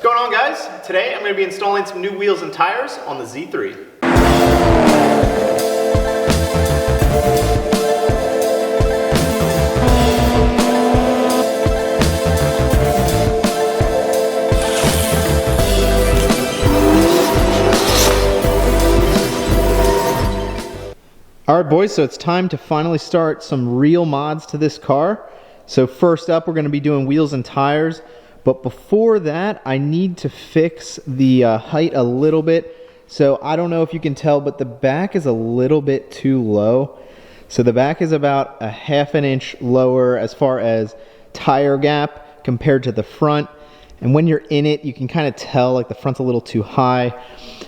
going on, guys? Today I'm going to be installing some new wheels and tires on the Z3. Alright boys, so it's time to finally start some real mods to this car. So first up, we're going to be doing wheels and tires. But before that, I need to fix the height a little bit. So I don't know if you can tell, but the back is a little bit too low. So the back is about a ½ inch lower as far as tire gap compared to the front. And when you're in it, you can kind of tell like the front's a little too high.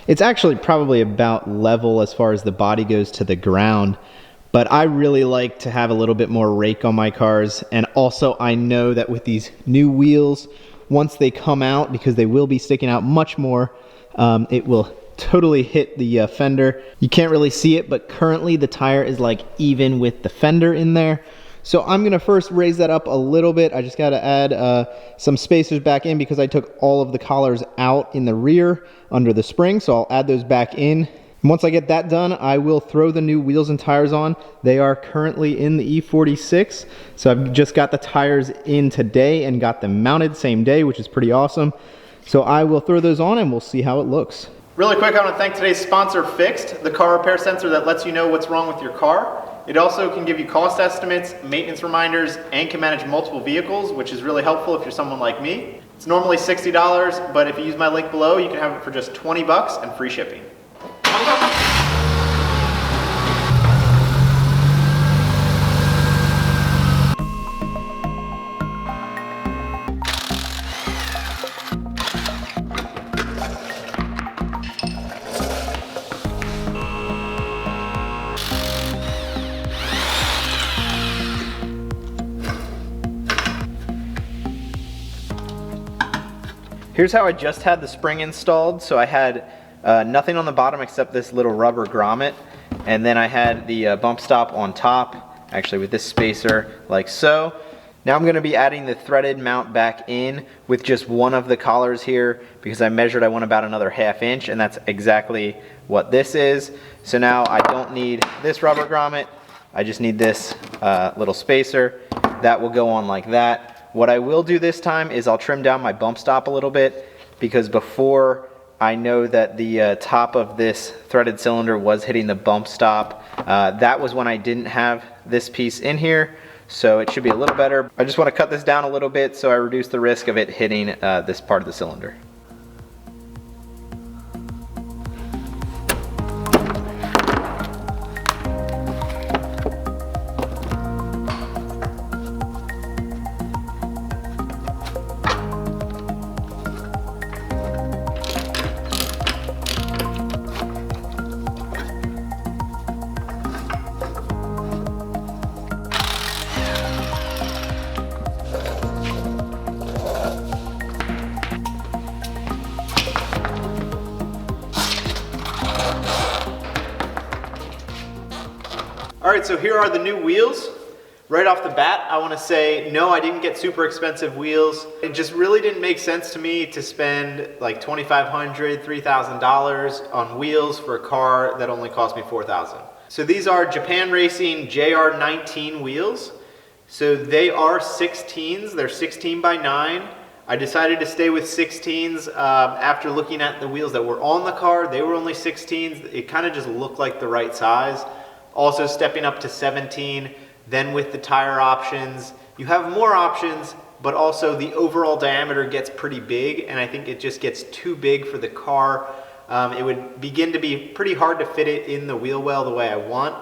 It's actually probably about level as far as the body goes to the ground. But I really like to have a little bit more rake on my cars. And also I know that with these new wheels, once they come out, because they will be sticking out much more, it will totally hit the fender. You can't really see it, but currently the tire is like even with the fender in there. So I'm gonna first raise that up a little bit. I just gotta add some spacers back in because I took all of the collars out in the rear under the spring, so I'll add those back in. And once I get that done, I will throw the new wheels and tires on. They are currently in the E46, so I've just got the tires in today and got them mounted same day, which is pretty awesome. So I will throw those on and we'll see how it looks. Really quick, I want to thank today's sponsor, Fixed, the car repair sensor that lets you know what's wrong with your car. It also can give you cost estimates, maintenance reminders, and can manage multiple vehicles, which is really helpful if you're someone like me. It's normally $60, but if you use my link below, you can have it for just 20 bucks and free shipping. Here's how I just had the spring installed. So I had nothing on the bottom except this little rubber grommet, and then I had the bump stop on top, actually with this spacer like so. Now I'm going to be adding the threaded mount back in with just one of the collars here because I measured I want about another ½ inch, and that's exactly what this is. So now I don't need this rubber grommet, I just need this little spacer. That will go on like that. What I will do this time is I'll trim down my bump stop a little bit, because before I know that the top of this threaded cylinder was hitting the bump stop. That was when I didn't have this piece in here, so it should be a little better. I just want to cut this down a little bit so I reduce the risk of it hitting this part of the cylinder. Alright, so here are the new wheels. Right off the bat, I want to say, no, I didn't get super expensive wheels. It just really didn't make sense to me to spend like $2,500, $3,000 on wheels for a car that only cost me $4,000. So these are Japan Racing JR19 wheels. So they are 16s, they're 16 by 9. I decided to stay with 16s after looking at the wheels that were on the car. They were only 16s. It kind of just looked like the right size. Also stepping up to 17, then with the tire options, you have more options, but also the overall diameter gets pretty big, and I think it just gets too big for the car. It would begin to be pretty hard to fit it in the wheel well the way I want.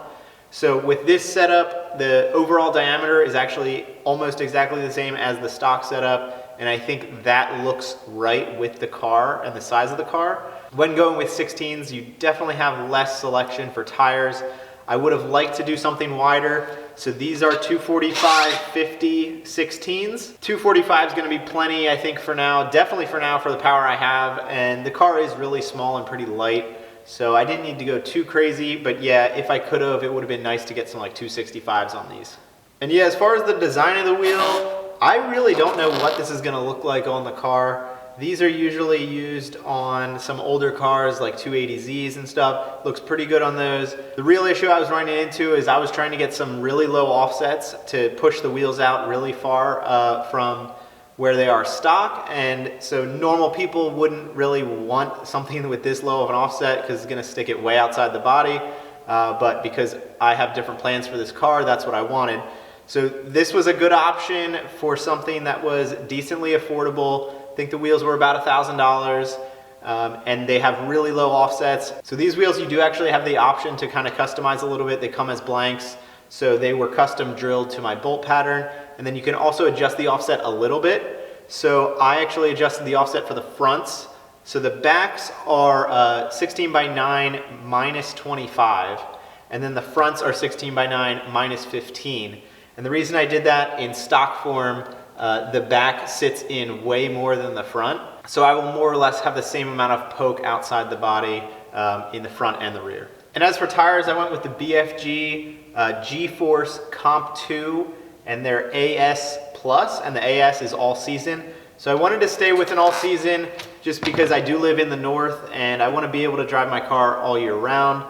So with this setup, the overall diameter is actually almost exactly the same as the stock setup, and I think that looks right with the car and the size of the car. When going with 16s, you definitely have less selection for tires. I would have liked to do something wider. So these are 245/50 16s. 245 is going to be plenty, I think, for now. Definitely for now for the power I have. And the car is really small and pretty light. So I didn't need to go too crazy. But yeah, if I could have, it would have been nice to get some like 265s on these. And yeah, as far as the design of the wheel, I really don't know what this is going to look like on the car. These are usually used on some older cars like 280Zs and stuff. Looks pretty good on those. The real issue I was running into is I was trying to get some really low offsets to push the wheels out really far from where they are stock, and so normal people wouldn't really want something with this low of an offset because it's going to stick it way outside the body, but because I have different plans for this car, that's what I wanted. So this was a good option for something that was decently affordable. I think the wheels were about $1,000, and they have really low offsets. So these wheels, you do actually have the option to kind of customize a little bit. They come as blanks, so they were custom drilled to my bolt pattern. And then you can also adjust the offset a little bit. So I actually adjusted the offset for the fronts. So the backs are 16 by 9 minus 25. And then the fronts are 16 by 9 minus 15. And the reason I did that in stock form, the back sits in way more than the front. So I will more or less have the same amount of poke outside the body in the front and the rear. And as for tires, I went with the BFG G-Force Comp 2 and their AS Plus, and the AS is all season. So I wanted to stay with an all season just because I do live in the north and I want to be able to drive my car all year round.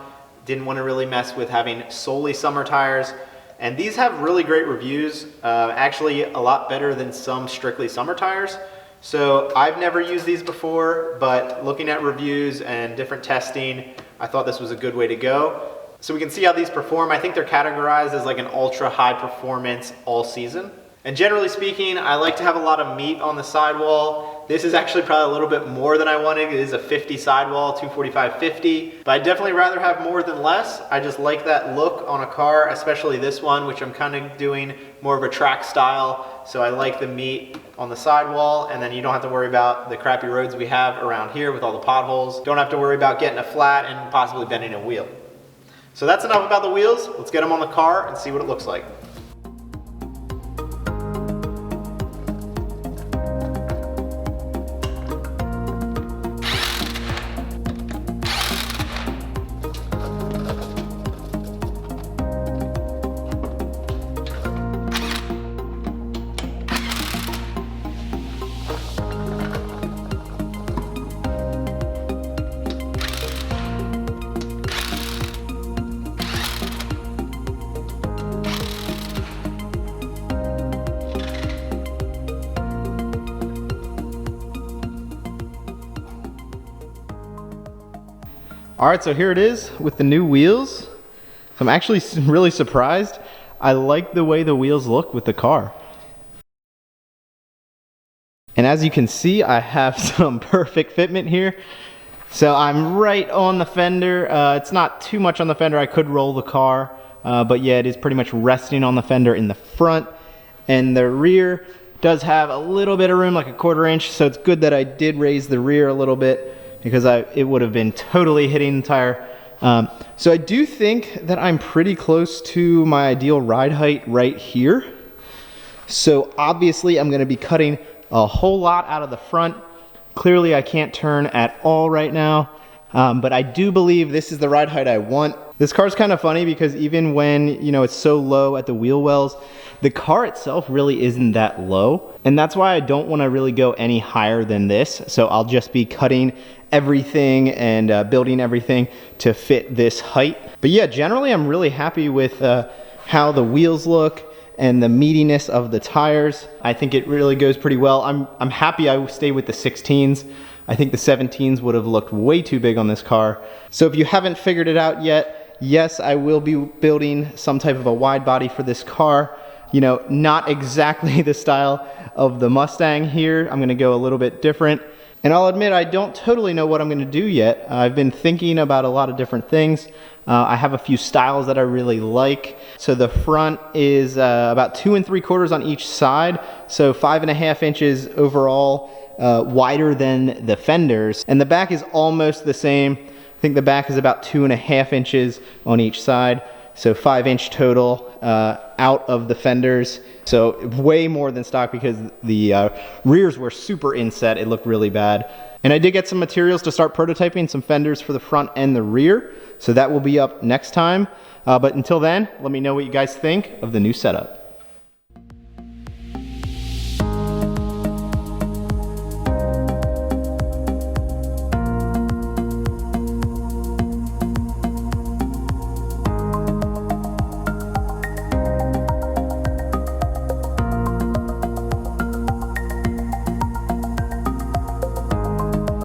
Didn't want to really mess with having solely summer tires. And these have really great reviews, actually a lot better than some strictly summer tires. So I've never used these before, but looking at reviews and different testing, I thought this was a good way to go. So we can see how these perform. I think they're categorized as like an ultra high performance all season. And generally speaking, I like to have a lot of meat on the sidewall. This is actually probably a little bit more than I wanted. It is a 50 sidewall, 245/50, but I'd definitely rather have more than less. I just like that look on a car, especially this one, which I'm kind of doing more of a track style. So I like the meat on the sidewall, and then you don't have to worry about the crappy roads we have around here with all the potholes. Don't have to worry about getting a flat and possibly bending a wheel. So that's enough about the wheels. Let's get them on the car and see what it looks like. All right, so here it is with the new wheels. So I'm actually really surprised. I like the way the wheels look with the car. And as you can see, I have some perfect fitment here. So I'm right on the fender. It's not too much on the fender. I could roll the car, but yeah, it is pretty much resting on the fender in the front. And the rear does have a little bit of room, like a 1/4 inch. So it's good that I did raise the rear a little bit, because it would have been totally hitting the tire. So I do think that I'm pretty close to my ideal ride height right here. So obviously I'm gonna be cutting a whole lot out of the front. Clearly I can't turn at all right now, but I do believe this is the ride height I want. This car's kind of funny because even when, you know, it's so low at the wheel wells, the car itself really isn't that low. And that's why I don't want to really go any higher than this. So I'll just be cutting everything and building everything to fit this height. But yeah, generally I'm really happy with how the wheels look and the meatiness of the tires. I think it really goes pretty well. I'm happy I stay with the 16s. I think the 17s would have looked way too big on this car. So if you haven't figured it out yet, yes, I will be building some type of a wide body for this car. You know, not exactly the style of the Mustang here. I'm gonna go a little bit different. And I'll admit, I don't totally know what I'm gonna do yet. I've been thinking about a lot of different things. I have a few styles that I really like. So the front is about 2 3/4 on each side. So 5.5 inches overall, wider than the fenders. And the back is almost the same. I think the back is about 2.5 inches on each side. So 5 inch total out of the fenders. So way more than stock because the rears were super inset. It looked really bad. And I did get some materials to start prototyping, some fenders for the front and the rear. So that will be up next time. But until then, let me know what you guys think of the new setup.